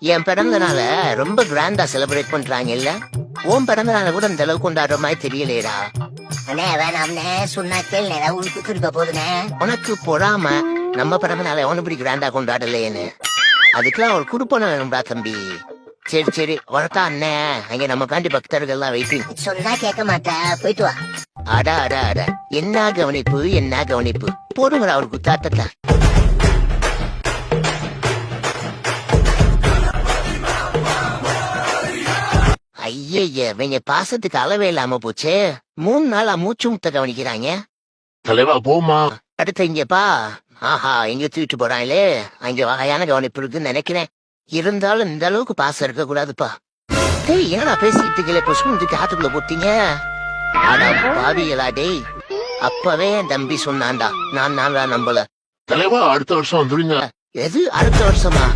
என் பிறந்த நாள ரொம்ப கிராண்டா செலிப்ரேட் பண்றாங்க இல்ல? உன் பிறந்த நாள கூட இந்த அளவுக்கு கொண்டாடுற மாதிரி தெரியலையேடா. அண்ணே வேணாம்னே, சொன்னா கேள்வி ஏதாவது உனக்கு திருப்ப போதுனே. உனக்கு பொறாம நம்ம பிறந்த நாளை எவனு இப்படி கிராண்டா கொண்டாடலையேன்னு. அதுக்கெல்லாம் ஒரு குடுப்பன வேணும்டா தம்பி. சரி சரி வரட்டா அண்ணே, அங்க நம்ம காண்டி பக்தர்கள் எல்லாம் வெயிட்டிங். சொன்னா கேட்க மாட்டேன், போயிட்டு வா. அடா அடா அடா, என்ன கவனிப்பு என்ன கவனிப்பு. போடுங்கடா ஒரு குத்தாட்டத்தை. ஐய இவங்க பாசத்துக்கு அளவே இல்லாம போச்சே. 3 நாளா மூச்சு முத்த கவனிக்கிறாங்க. தலைவா போமா. அடுத்து இங்கப்பா. ஆஹா, எங்க தூக்கிட்டு போறாங்களே, அங்க வகையான கவனிப்பு இருக்குன்னு நினைக்கிறேன். இருந்தாலும் இந்த அளவுக்கு பாசம் இருக்க கூடாதுப்பா. டேய் என்னடா பேசிட்டு இருக்கல, புஷ்பத்துக்கு ஆத்துக்குள்ள போட்டீங்க. ஆனா பாவிகளா டேய், அப்பவே என் தம்பி சொன்னான்டா, நான் நம்பல. தலைவா அடுத்த வருஷம் வந்துடுங்க. எது அடுத்த வருஷமா?